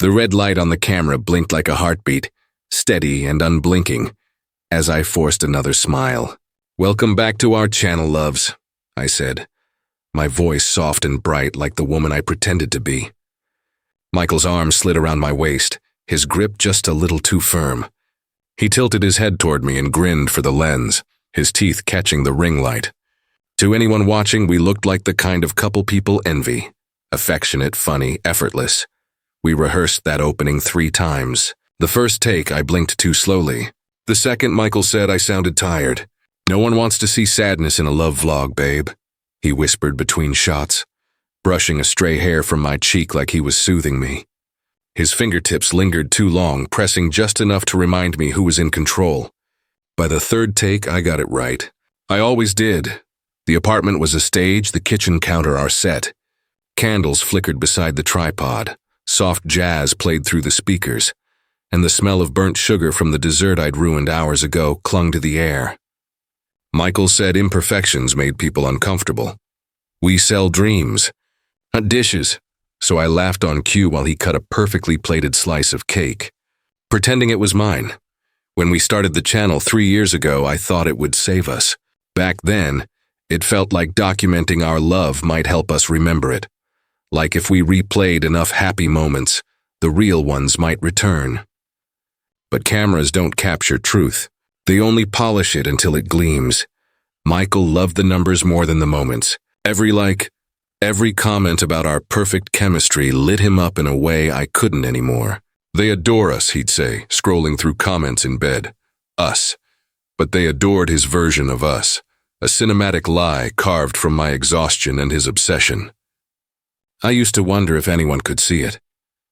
The red light on the camera blinked like a heartbeat, steady and unblinking, as I forced another smile. "Welcome back to our channel, loves," I said, my voice soft and bright like the woman I pretended to be. Michael's arm slid around my waist, his grip just a little too firm. He tilted his head toward me and grinned for the lens, his teeth catching the ring light. To anyone watching, we looked like the kind of couple people envy. Affectionate, funny, effortless. We rehearsed that opening 3 times. The first take, I blinked too slowly. The second, Michael said I sounded tired. "No one wants to see sadness in a love vlog, babe," he whispered between shots, brushing a stray hair from my cheek like he was soothing me. His fingertips lingered too long, pressing just enough to remind me who was in control. By the third take, I got it right. I always did. The apartment was a stage, the kitchen counter our set. Candles flickered beside the tripod, soft jazz played through the speakers, and the smell of burnt sugar from the dessert I'd ruined hours ago clung to the air. Michael said imperfections made people uncomfortable. We sell dreams, not dishes, so I laughed on cue while he cut a perfectly plated slice of cake, pretending it was mine. When we started the channel 3 years ago, I thought it would save us. Back then, it felt like documenting our love might help us remember it. Like if we replayed enough happy moments, the real ones might return. But cameras don't capture truth. They only polish it until it gleams. Michael loved the numbers more than the moments. Every like, every comment about our perfect chemistry lit him up in a way I couldn't anymore. "They adore us," he'd say, scrolling through comments in bed. Us. But they adored his version of us, a cinematic lie carved from my exhaustion and his obsession. I used to wonder if anyone could see it,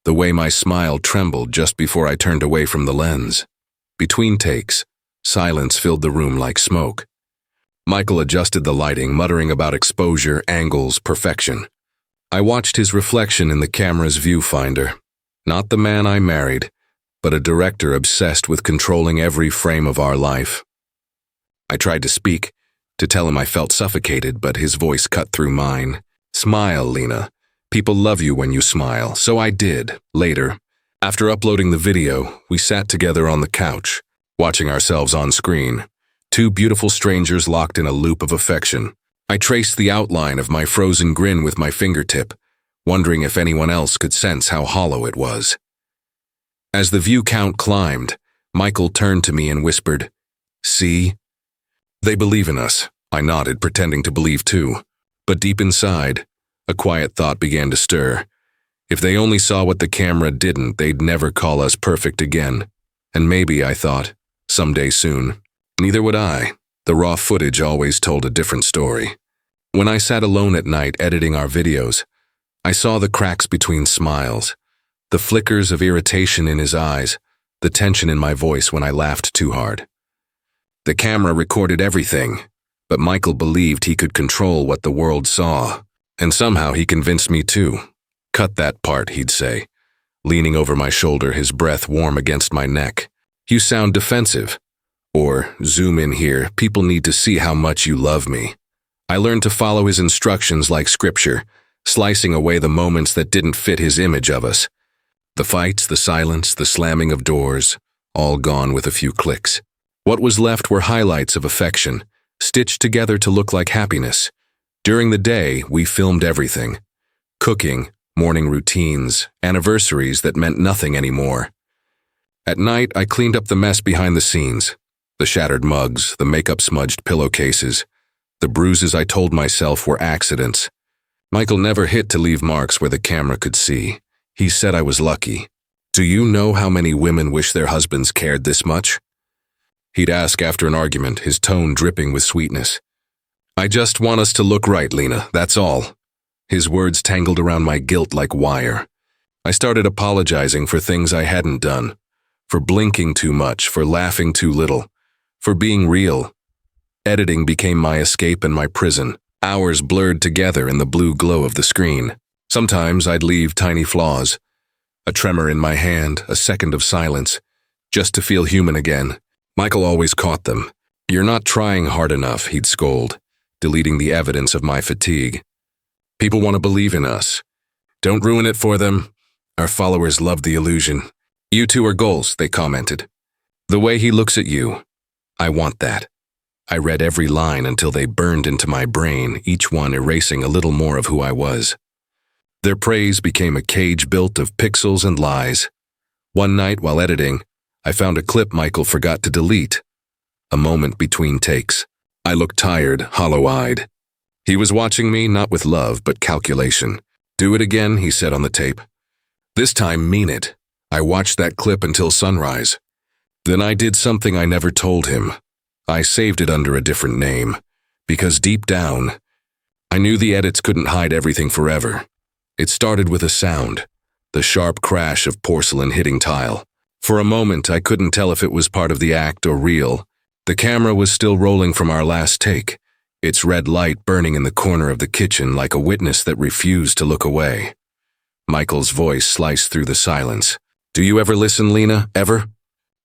the way my smile trembled just before I turned away from the lens. Between takes, silence filled the room like smoke. Michael adjusted the lighting, muttering about exposure, angles, perfection. I watched his reflection in the camera's viewfinder. Not the man I married, but a director obsessed with controlling every frame of our life. I tried to speak, to tell him I felt suffocated, but his voice cut through mine. "Smile, Lena. People love you when you smile." So I did. Later, after uploading the video, we sat together on the couch, watching ourselves on screen. 2 beautiful strangers locked in a loop of affection. I traced the outline of my frozen grin with my fingertip, wondering if anyone else could sense how hollow it was. As the view count climbed, Michael turned to me and whispered, "See? They believe in us." I nodded, pretending to believe too. But deep inside, a quiet thought began to stir. If they only saw what the camera didn't, they'd never call us perfect again. And maybe, I thought, someday soon. Neither would I. The raw footage always told a different story. When I sat alone at night editing our videos, I saw the cracks between smiles, the flickers of irritation in his eyes, the tension in my voice when I laughed too hard. The camera recorded everything, but Michael believed he could control what the world saw. And somehow he convinced me too. "Cut that part," he'd say, leaning over my shoulder, his breath warm against my neck. "You sound defensive." Or, "Zoom in here, people need to see how much you love me." I learned to follow his instructions like scripture, slicing away the moments that didn't fit his image of us. The fights, the silence, the slamming of doors, all gone with a few clicks. What was left were highlights of affection, stitched together to look like happiness. During the day, we filmed everything. Cooking, morning routines, anniversaries that meant nothing anymore. At night, I cleaned up the mess behind the scenes. The shattered mugs, the makeup-smudged pillowcases, the bruises I told myself were accidents. Michael never hit to leave marks where the camera could see. He said I was lucky. "Do you know how many women wish their husbands cared this much?" He'd ask after an argument, his tone dripping with sweetness. "I just want us to look right, Lena, that's all." His words tangled around my guilt like wire. I started apologizing for things I hadn't done, for blinking too much, for laughing too little, for being real. Editing became my escape and my prison. Hours blurred together in the blue glow of the screen. Sometimes I'd leave tiny flaws, a tremor in my hand, a second of silence, just to feel human again. Michael always caught them. "You're not trying hard enough," he'd scold, deleting the evidence of my fatigue. "People want to believe in us. Don't ruin it for them. Our followers loved the illusion. You two are goals, they commented. The way he looks at you. I want that. I read every line until they burned into my brain, each one erasing a little more of who I was. Their praise became a cage built of pixels and lies. One night, while editing, I found a clip Michael forgot to delete. A moment between takes. I looked tired, hollow-eyed. He was watching me, not with love, but calculation. Do it again, he said on the tape. This time, mean it. I watched that clip until sunrise. Then I did something I never told him. I saved it under a different name, because deep down, I knew the edits couldn't hide everything forever. It started with a sound, the sharp crash of porcelain hitting tile. For a moment, I couldn't tell if it was part of the act or real. The camera was still rolling from our last take, its red light burning in the corner of the kitchen like a witness that refused to look away. Michael's voice sliced through the silence. Do you ever listen, Lena? Ever?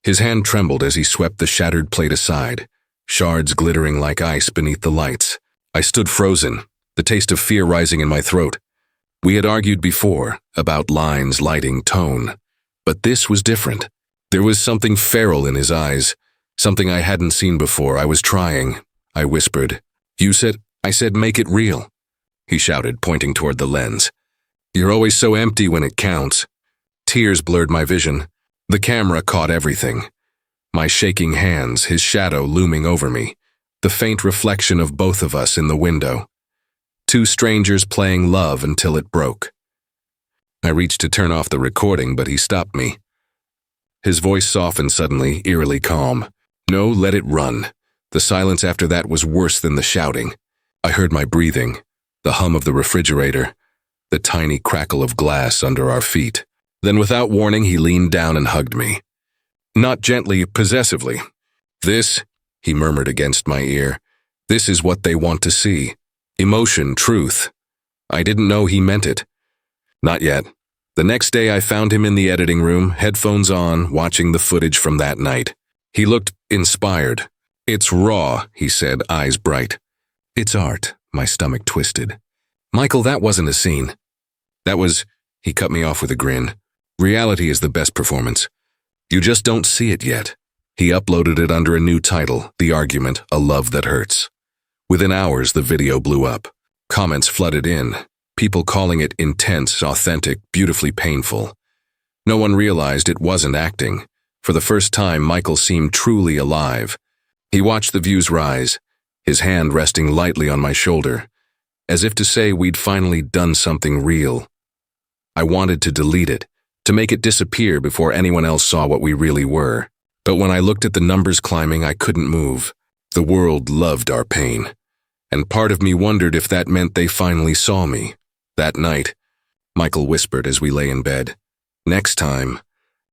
His hand trembled as he swept the shattered plate aside, shards glittering like ice beneath the lights. I stood frozen, the taste of fear rising in my throat. We had argued before, about lines, lighting, tone. But this was different. There was something feral in his eyes, something I hadn't seen before. I was trying. I whispered. I said make it real. He shouted, pointing toward the lens. You're always so empty when it counts. Tears blurred my vision. The camera caught everything. My shaking hands, his shadow looming over me, the faint reflection of both of us in the window. Two strangers playing love until it broke. I reached to turn off the recording, but he stopped me. His voice softened suddenly, eerily calm. No, let it run. The silence after that was worse than the shouting. I heard my breathing, the hum of the refrigerator, the tiny crackle of glass under our feet. Then without warning, he leaned down and hugged me. Not gently, possessively. This, he murmured against my ear, this is what they want to see. Emotion, truth. I didn't know he meant it. Not yet. The next day I found him in the editing room, headphones on, watching the footage from that night. He looked inspired. It's raw, he said, eyes bright. It's art, my stomach twisted. Michael, that wasn't a scene. That was, he cut me off with a grin. Reality is the best performance. You just don't see it yet. He uploaded it under a new title, The Argument, A Love That Hurts. Within hours, the video blew up. Comments flooded in, people calling it intense, authentic, beautifully painful. No one realized it wasn't acting. For the first time, Michael seemed truly alive. He watched the views rise, his hand resting lightly on my shoulder, as if to say we'd finally done something real. I wanted to delete it, to make it disappear before anyone else saw what we really were. But when I looked at the numbers climbing, I couldn't move. The world loved our pain. And part of me wondered if that meant they finally saw me. That night, Michael whispered as we lay in bed, next time,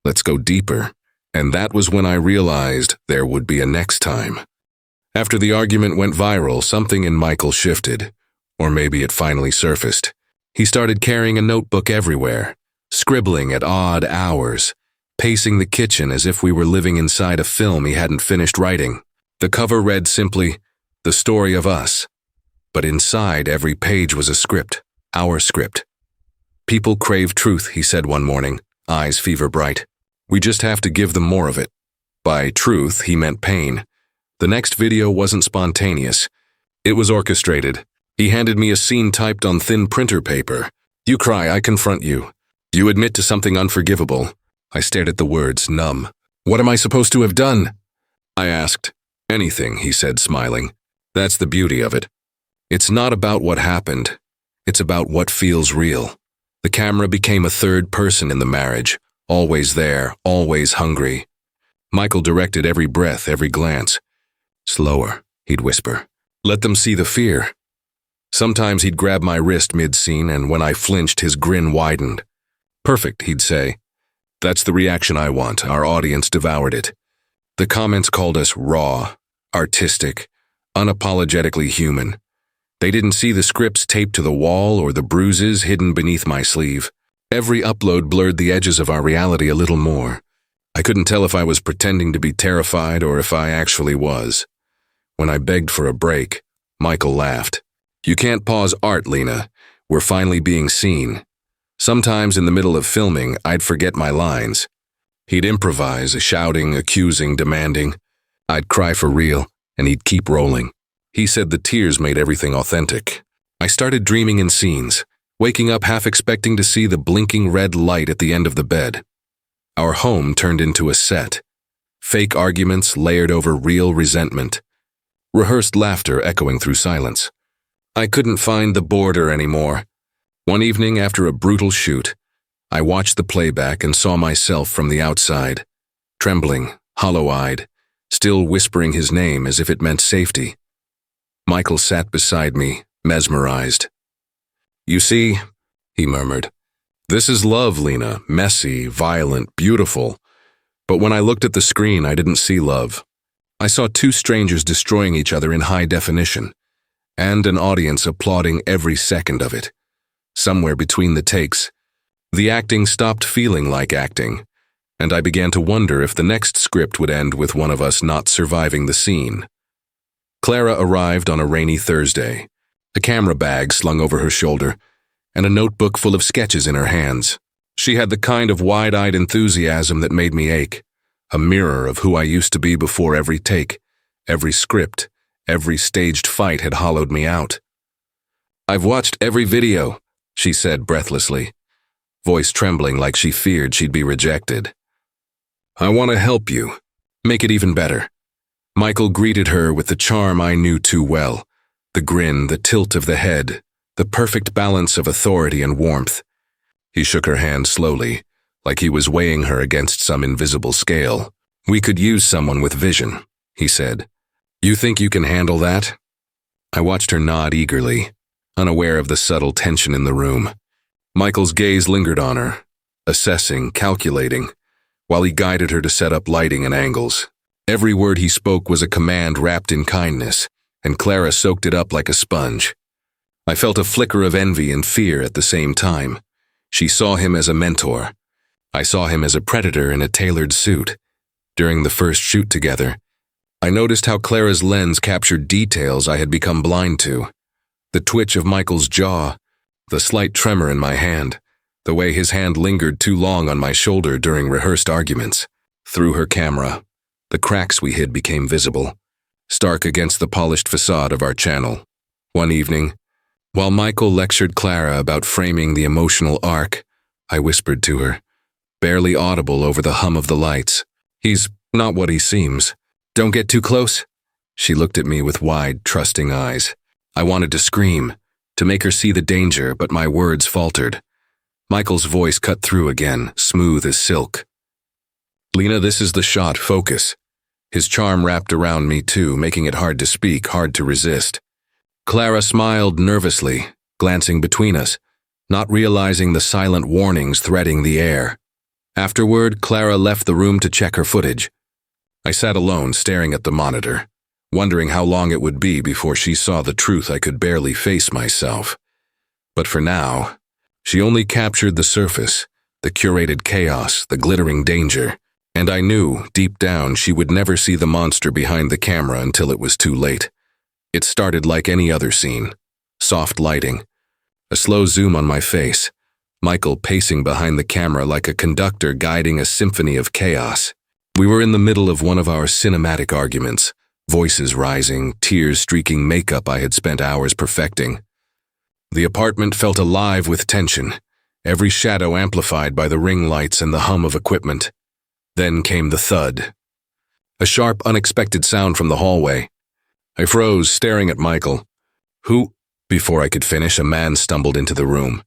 let's go deeper. And that was when I realized there would be a next time. After the argument went viral, something in Michael shifted. Or maybe it finally surfaced. He started carrying a notebook everywhere, scribbling at odd hours, pacing the kitchen as if we were living inside a film he hadn't finished writing. The cover read simply, The Story of Us. But inside every page was a script, our script. People crave truth, he said one morning, eyes fever bright. We just have to give them more of it. By truth, he meant pain. The next video wasn't spontaneous. It was orchestrated. He handed me a scene typed on thin printer paper. You cry, I confront you. You admit to something unforgivable. I stared at the words, numb. What am I supposed to have done? I asked. Anything, he said, smiling. That's the beauty of it. It's not about what happened. It's about what feels real. The camera became a third person in the marriage, always there, always hungry. Michael directed every breath, every glance. Slower, he'd whisper. Let them see the fear. Sometimes he'd grab my wrist mid-scene, and when I flinched, his grin widened. Perfect, he'd say. That's the reaction I want. Our audience devoured it. The comments called us raw, artistic, unapologetically human. They didn't see the scripts taped to the wall or the bruises hidden beneath my sleeve. Every upload blurred the edges of our reality a little more. I couldn't tell if I was pretending to be terrified or if I actually was. When I begged for a break, Michael laughed. You can't pause art, Lena. We're finally being seen. Sometimes in the middle of filming, I'd forget my lines. He'd improvise, shouting, accusing, demanding. I'd cry for real, and he'd keep rolling. He said the tears made everything authentic. I started dreaming in scenes, waking up half expecting to see the blinking red light at the end of the bed. Our home turned into a set. Fake arguments layered over real resentment. Rehearsed laughter echoing through silence. I couldn't find the border anymore. One evening after a brutal shoot, I watched the playback and saw myself from the outside, trembling, hollow-eyed, still whispering his name as if it meant safety. Michael sat beside me, mesmerized. "You see," he murmured, "this is love, Lena, messy, violent, beautiful. But when I looked at the screen, I didn't see love. I saw two strangers destroying each other in high definition, and an audience applauding every second of it. Somewhere between the takes, the acting stopped feeling like acting, and I began to wonder if the next script would end with one of us not surviving the scene." Clara arrived on a rainy Thursday, a camera bag slung over her shoulder, and a notebook full of sketches in her hands. She had the kind of wide-eyed enthusiasm that made me ache, a mirror of who I used to be before every take, every script, every staged fight had hollowed me out. "I've watched every video," she said breathlessly, voice trembling like she feared she'd be rejected. "I want to help you, make it even better." Michael greeted her with the charm I knew too well, the grin, the tilt of the head, the perfect balance of authority and warmth. He shook her hand slowly, like he was weighing her against some invisible scale. "We could use someone with vision," he said. "You think you can handle that?" I watched her nod eagerly, unaware of the subtle tension in the room. Michael's gaze lingered on her, assessing, calculating, while he guided her to set up lighting and angles. Every word he spoke was a command wrapped in kindness, and Clara soaked it up like a sponge. I felt a flicker of envy and fear at the same time. She saw him as a mentor. I saw him as a predator in a tailored suit. During the first shoot together, I noticed how Clara's lens captured details I had become blind to. The twitch of Michael's jaw, the slight tremor in my hand, the way his hand lingered too long on my shoulder during rehearsed arguments. Through her camera, the cracks we hid became visible, stark against the polished facade of our channel. One evening, while Michael lectured Clara about framing the emotional arc, I whispered to her, barely audible over the hum of the lights, "He's not what he seems. Don't get too close." She looked at me with wide, trusting eyes. I wanted to scream, to make her see the danger, but my words faltered. Michael's voice cut through again, smooth as silk. "Lena, this is the shot, focus." His charm wrapped around me too, making it hard to speak, hard to resist. Clara smiled nervously, glancing between us, not realizing the silent warnings threading the air. Afterward, Clara left the room to check her footage. I sat alone, staring at the monitor, wondering how long it would be before she saw the truth I could barely face myself. But for now, she only captured the surface, the curated chaos, the glittering danger, and I knew, deep down, she would never see the monster behind the camera until it was too late. It started like any other scene. Soft lighting, a slow zoom on my face, Michael pacing behind the camera like a conductor guiding a symphony of chaos. We were in the middle of one of our cinematic arguments, voices rising, tears streaking makeup I had spent hours perfecting. The apartment felt alive with tension, every shadow amplified by the ring lights and the hum of equipment. Then came the thud. A sharp, unexpected sound from the hallway. I froze, staring at Michael. "Who?" Before I could finish, a man stumbled into the room.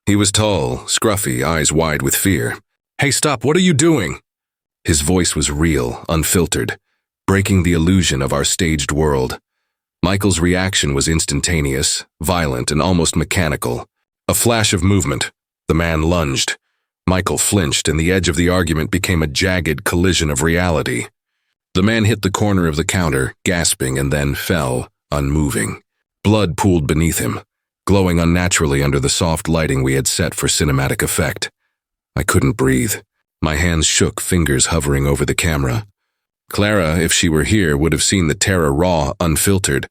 He was tall, scruffy, eyes wide with fear. "Hey, stop, what are you doing?" His voice was real, unfiltered, breaking the illusion of our staged world. Michael's reaction was instantaneous, violent, and almost mechanical. A flash of movement. The man lunged. Michael flinched, and the edge of the argument became a jagged collision of reality. The man hit the corner of the counter, gasping, and then fell, unmoving. Blood pooled beneath him, glowing unnaturally under the soft lighting we had set for cinematic effect. I couldn't breathe. My hands shook, fingers hovering over the camera. Clara, if she were here, would have seen the terror raw, unfiltered.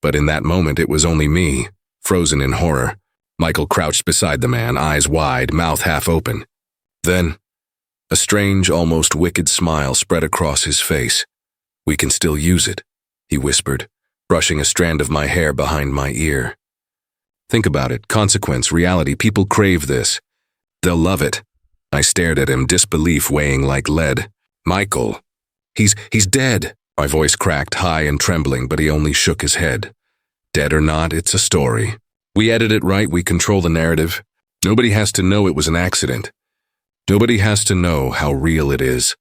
But in that moment, it was only me, frozen in horror. Michael crouched beside the man, eyes wide, mouth half open. Then, a strange, almost wicked smile spread across his face. "We can still use it," he whispered, brushing a strand of my hair behind my ear. "Think about it. Consequence, reality. People crave this. They'll love it." I stared at him, disbelief weighing like lead. "Michael, he's dead." My voice cracked, high and trembling, but he only shook his head. "Dead or not, it's a story. We edit it right, we control the narrative. Nobody has to know it was an accident. Nobody has to know how real it is."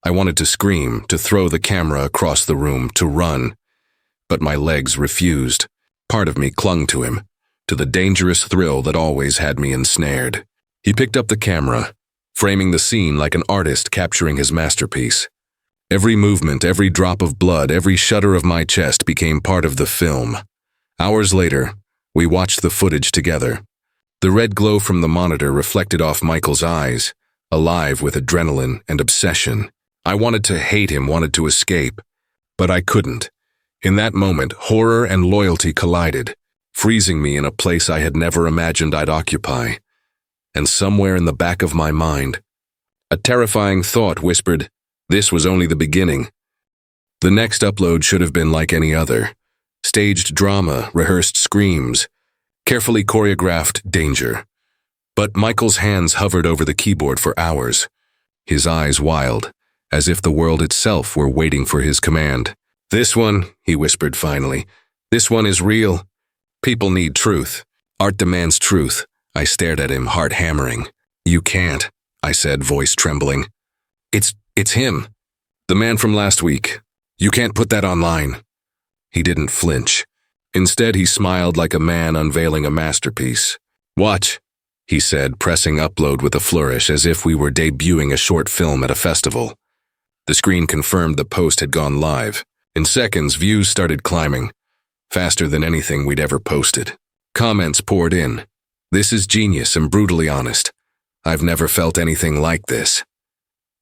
I wanted to scream, to throw the camera across the room, to run. But my legs refused. Part of me clung to him, to the dangerous thrill that always had me ensnared. He picked up the camera, framing the scene like an artist capturing his masterpiece. Every movement, every drop of blood, every shudder of my chest became part of the film. Hours later, we watched the footage together. The red glow from the monitor reflected off Michael's eyes, alive with adrenaline and obsession. I wanted to hate him, wanted to escape, but I couldn't. In that moment, horror and loyalty collided, freezing me in a place I had never imagined I'd occupy. And somewhere in the back of my mind, a terrifying thought whispered, this was only the beginning. The next upload should have been like any other. Staged drama, rehearsed screams, carefully choreographed danger. But Michael's hands hovered over the keyboard for hours, his eyes wild, as if the world itself were waiting for his command. "This one," he whispered finally, "this one is real. People need truth. Art demands truth." I stared at him, heart hammering. "You can't," I said, voice trembling. It's him. The man from last week. You can't put that online." He didn't flinch. Instead, he smiled like a man unveiling a masterpiece. "Watch," he said, pressing upload with a flourish as if we were debuting a short film at a festival. The screen confirmed the post had gone live. In seconds, views started climbing, faster than anything we'd ever posted. Comments poured in. "This is genius and brutally honest. I've never felt anything like this."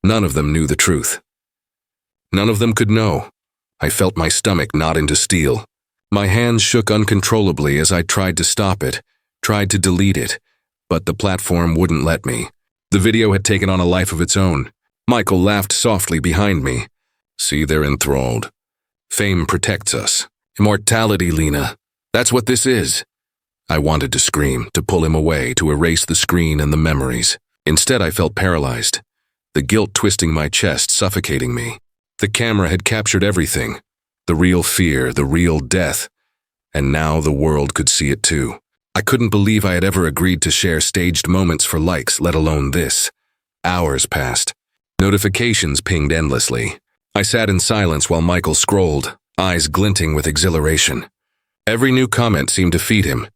None of them knew the truth. None of them could know. I felt my stomach knot into steel. My hands shook uncontrollably as I tried to stop it, tried to delete it, but the platform wouldn't let me. The video had taken on a life of its own. Michael laughed softly behind me. "See, they're enthralled. Fame protects us. Immortality, Lena. That's what this is." I wanted to scream, to pull him away, to erase the screen and the memories. Instead, I felt paralyzed, the guilt twisting my chest, suffocating me. The camera had captured everything, the real fear, the real death, and now the world could see it too. I couldn't believe I had ever agreed to share staged moments for likes, let alone this. Hours passed. Notifications pinged endlessly. I sat in silence while Michael scrolled, eyes glinting with exhilaration. Every new comment seemed to feed him.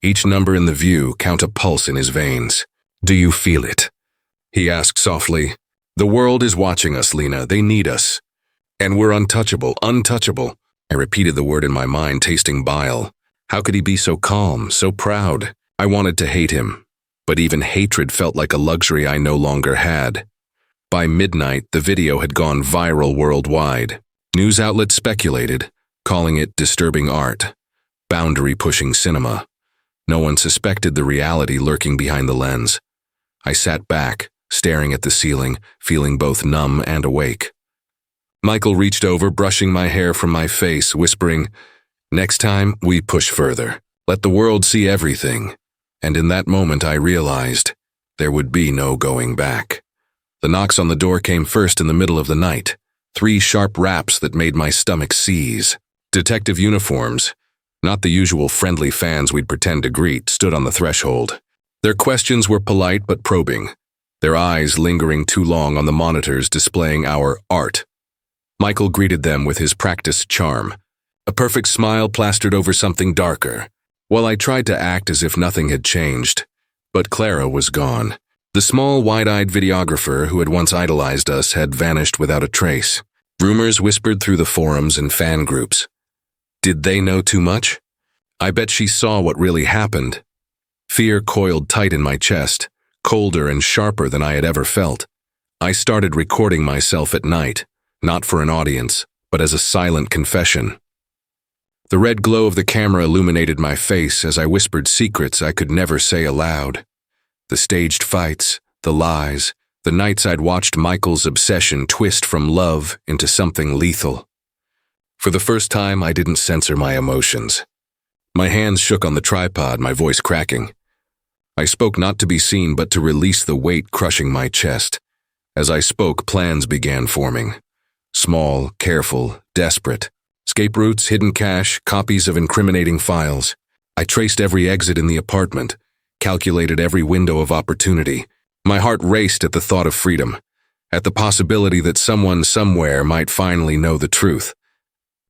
Each number in the view count a pulse in his veins. "Do you feel it?" he asked softly. "The world is watching us, Lena. They need us. And we're untouchable, untouchable." I repeated the word in my mind, tasting bile. How could he be so calm, so proud? I wanted to hate him, but even hatred felt like a luxury I no longer had. By midnight, the video had gone viral worldwide. News outlets speculated, calling it disturbing art, boundary-pushing cinema. No one suspected the reality lurking behind the lens. I sat back, staring at the ceiling, feeling both numb and awake. Michael reached over, brushing my hair from my face, whispering, "Next time, we push further. Let the world see everything." And in that moment, I realized there would be no going back. The knocks on the door came first in the middle of the night. 3 sharp raps that made my stomach seize. Detective uniforms, not the usual friendly fans we'd pretend to greet, stood on the threshold. Their questions were polite but probing, their eyes lingering too long on the monitors displaying our art. Michael greeted them with his practiced charm, a perfect smile plastered over something darker, while I tried to act as if nothing had changed. But Clara was gone. The small, wide-eyed videographer who had once idolized us had vanished without a trace. Rumors whispered through the forums and fan groups. Did they know too much? I bet she saw what really happened. Fear coiled tight in my chest, colder and sharper than I had ever felt. I started recording myself at night, not for an audience, but as a silent confession. The red glow of the camera illuminated my face as I whispered secrets I could never say aloud. The staged fights, the lies, the nights I'd watched Michael's obsession twist from love into something lethal. For the first time, I didn't censor my emotions. My hands shook on the tripod, my voice cracking. I spoke not to be seen, but to release the weight crushing my chest. As I spoke, plans began forming. Small, careful, desperate. Escape routes, hidden cash, copies of incriminating files. I traced every exit in the apartment, calculated every window of opportunity. My heart raced at the thought of freedom, at the possibility that someone somewhere might finally know the truth.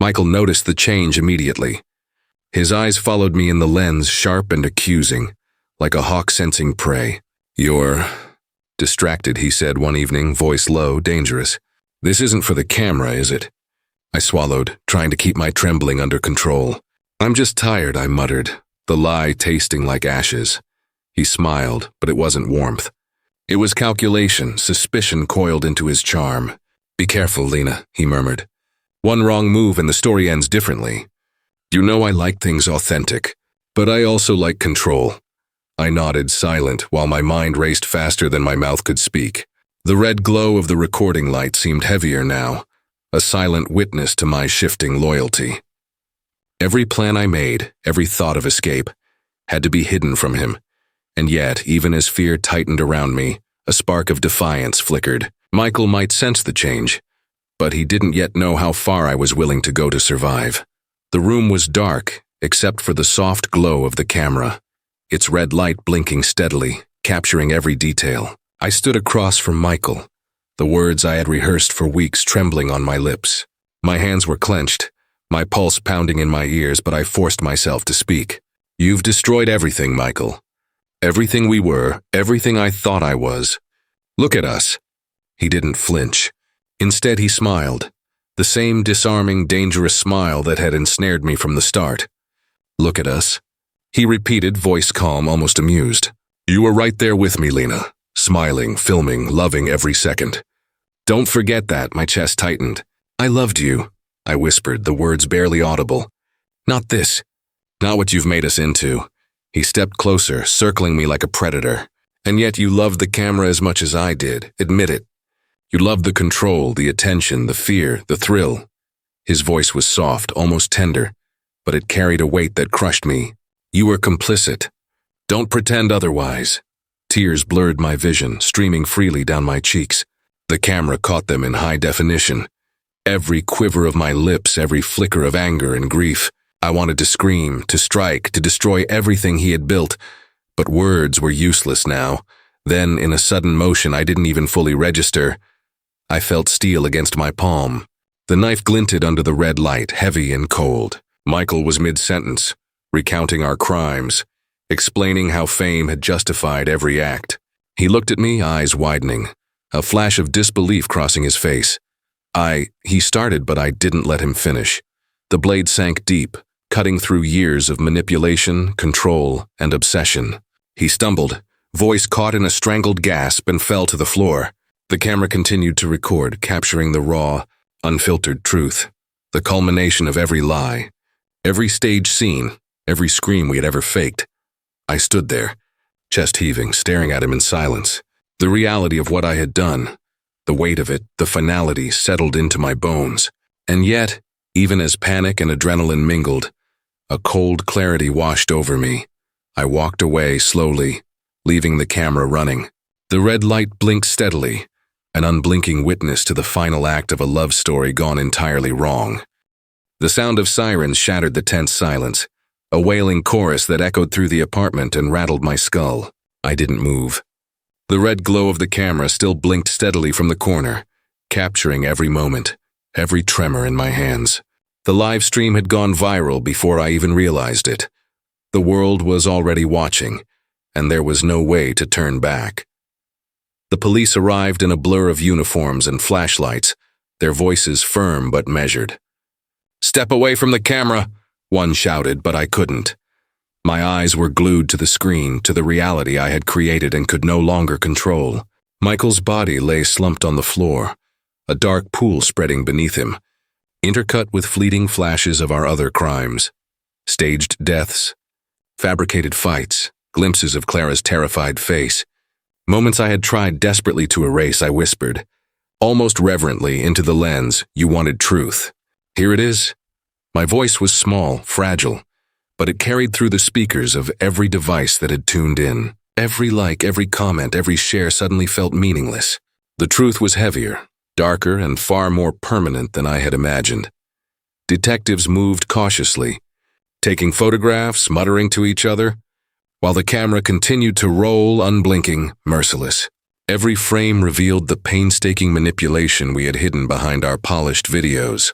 Michael noticed the change immediately. His eyes followed me in the lens, sharp and accusing, like a hawk sensing prey. "You're distracted," he said one evening, voice low, dangerous. "This isn't for the camera, is it?" I swallowed, trying to keep my trembling under control. "I'm just tired," I muttered, the lie tasting like ashes. He smiled, but it wasn't warmth. It was calculation, suspicion coiled into his charm. "Be careful, Lena," he murmured. "One wrong move and the story ends differently. You know I like things authentic, but I also like control." I nodded, silent, while my mind raced faster than my mouth could speak. The red glow of the recording light seemed heavier now, a silent witness to my shifting loyalty. Every plan I made, every thought of escape, had to be hidden from him. And yet, even as fear tightened around me, a spark of defiance flickered. Michael might sense the change, but he didn't yet know how far I was willing to go to survive. The room was dark, except for the soft glow of the camera, its red light blinking steadily, capturing every detail. I stood across from Michael, the words I had rehearsed for weeks trembling on my lips. My hands were clenched, my pulse pounding in my ears, but I forced myself to speak. "You've destroyed everything, Michael. Everything we were, everything I thought I was. Look at us." He didn't flinch. Instead, he smiled, the same disarming, dangerous smile that had ensnared me from the start. "Look at us," he repeated, voice calm, almost amused. "You were right there with me, Lena, smiling, filming, loving every second. Don't forget that." My chest tightened. "I loved you," I whispered, the words barely audible. "Not this. Not what you've made us into." He stepped closer, circling me like a predator. "And yet you loved the camera as much as I did. Admit it. You loved the control, the attention, the fear, the thrill." His voice was soft, almost tender, but it carried a weight that crushed me. "You were complicit. Don't pretend otherwise." Tears blurred my vision, streaming freely down my cheeks. The camera caught them in high definition. Every quiver of my lips, every flicker of anger and grief. I wanted to scream, to strike, to destroy everything he had built, but words were useless now. Then, in a sudden motion I didn't even fully register, I felt steel against my palm. The knife glinted under the red light, heavy and cold. Michael was mid-sentence, recounting our crimes, explaining how fame had justified every act. He looked at me, eyes widening, a flash of disbelief crossing his face. He started, but I didn't let him finish. The blade sank deep, cutting through years of manipulation, control, and obsession. He stumbled, voice caught in a strangled gasp, and fell to the floor. The camera continued to record, capturing the raw, unfiltered truth, the culmination of every lie, every stage scene, every scream we had ever faked. I stood there, chest heaving, staring at him in silence. The reality of what I had done, the weight of it, the finality settled into my bones. And yet, even as panic and adrenaline mingled, a cold clarity washed over me. I walked away slowly, leaving the camera running. The red light blinked steadily, an unblinking witness to the final act of a love story gone entirely wrong. The sound of sirens shattered the tense silence, a wailing chorus that echoed through the apartment and rattled my skull. I didn't move. The red glow of the camera still blinked steadily from the corner, capturing every moment, every tremor in my hands. The live stream had gone viral before I even realized it. The world was already watching, and there was no way to turn back. The police arrived in a blur of uniforms and flashlights, their voices firm but measured. "Step away from the camera," one shouted, but I couldn't. My eyes were glued to the screen, to the reality I had created and could no longer control. Michael's body lay slumped on the floor, a dark pool spreading beneath him. intercut with fleeting flashes of our other crimes. Staged deaths, fabricated fights, glimpses of Clara's terrified face. Moments I had tried desperately to erase, I whispered, almost reverently into the lens, "You wanted truth. Here it is." My voice was small, fragile, but it carried through the speakers of every device that had tuned in. Every like, every comment, every share suddenly felt meaningless. The truth was heavier, darker, and far more permanent than I had imagined. Detectives moved cautiously, taking photographs, muttering to each other, while the camera continued to roll, unblinking, merciless. Every frame revealed the painstaking manipulation we had hidden behind our polished videos,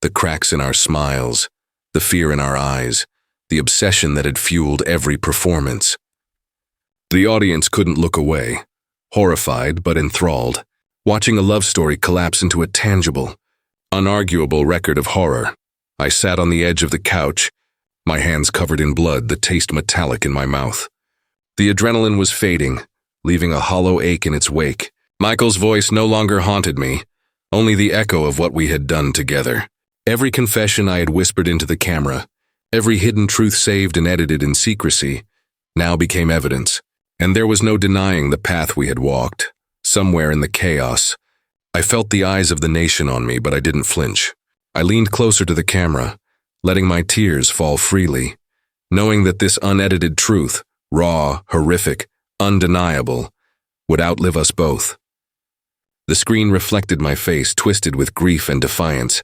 the cracks in our smiles, the fear in our eyes, the obsession that had fueled every performance. The audience couldn't look away, horrified but enthralled, watching a love story collapse into a tangible, unarguable record of horror. I sat on the edge of the couch, my hands covered in blood, the taste metallic in my mouth. The adrenaline was fading, leaving a hollow ache in its wake. Michael's voice no longer haunted me, only the echo of what we had done together. Every confession I had whispered into the camera, every hidden truth saved and edited in secrecy, now became evidence, and there was no denying the path we had walked. Somewhere in the chaos, I felt the eyes of the nation on me, but I didn't flinch. I leaned closer to the camera, letting my tears fall freely, knowing that this unedited truth, raw, horrific, undeniable, would outlive us both. The screen reflected my face, twisted with grief and defiance,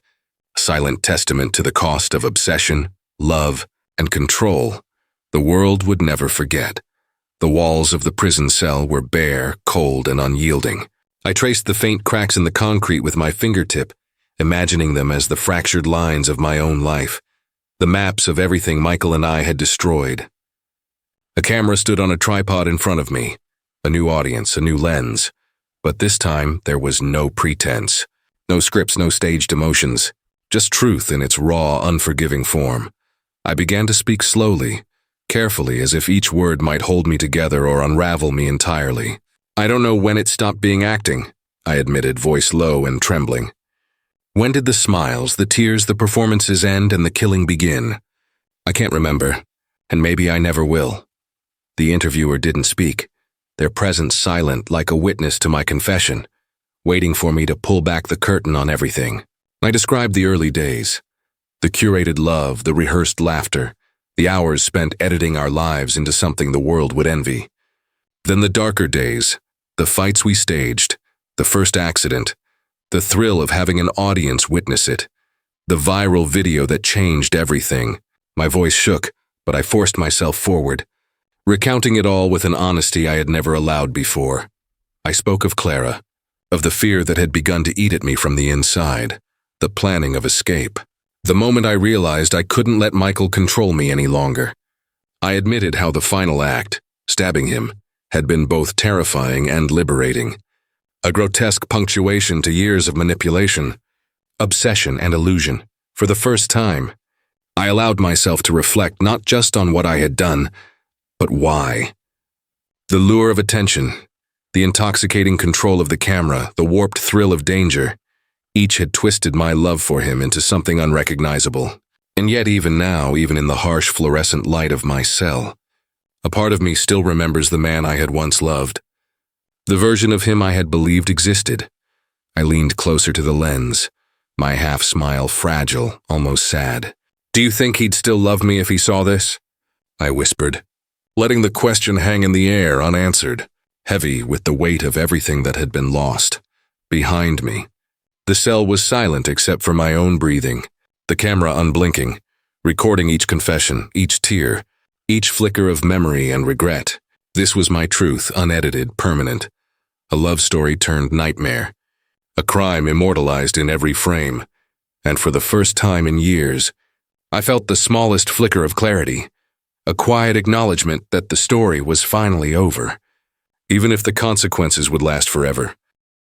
a silent testament to the cost of obsession, love, and control the world would never forget. The walls of the prison cell were bare, cold, and unyielding. I traced the faint cracks in the concrete with my fingertip, imagining them as the fractured lines of my own life, the maps of everything Michael and I had destroyed. A camera stood on a tripod in front of me, a new audience, a new lens, but this time there was no pretense, no scripts, no staged emotions, just truth in its raw, unforgiving form. I began to speak slowly, carefully, as if each word might hold me together or unravel me entirely. "I don't know when it stopped being acting," I admitted, voice low and trembling. "When did the smiles, the tears, the performances end and the killing begin? I can't remember, and maybe I never will." The interviewer didn't speak, their presence silent like a witness to my confession, waiting for me to pull back the curtain on everything. I described the early days, the curated love, the rehearsed laughter, the hours spent editing our lives into something the world would envy. Then the darker days, the fights we staged, the first accident, the thrill of having an audience witness it, the viral video that changed everything. My voice shook, but I forced myself forward, recounting it all with an honesty I had never allowed before. I spoke of Clara, of the fear that had begun to eat at me from the inside, the planning of escape. The moment I realized I couldn't let Michael control me any longer. I admitted how the final act, stabbing him, had been both terrifying and liberating. A grotesque punctuation to years of manipulation, obsession, and illusion. For the first time, I allowed myself to reflect not just on what I had done, but why. The lure of attention, the intoxicating control of the camera, the warped thrill of danger, each had twisted my love for him into something unrecognizable. And yet even now, even in the harsh fluorescent light of my cell, a part of me still remembers the man I had once loved, the version of him I had believed existed. I leaned closer to the lens, my half-smile fragile, almost sad. "Do you think he'd still love me if he saw this?" I whispered, letting the question hang in the air unanswered, heavy with the weight of everything that had been lost. Behind me, the cell was silent except for my own breathing, the camera unblinking, recording each confession, each tear, each flicker of memory and regret. This was my truth, unedited, permanent. A love story turned nightmare. A crime immortalized in every frame. And for the first time in years, I felt the smallest flicker of clarity, a quiet acknowledgement that the story was finally over, even if the consequences would last forever.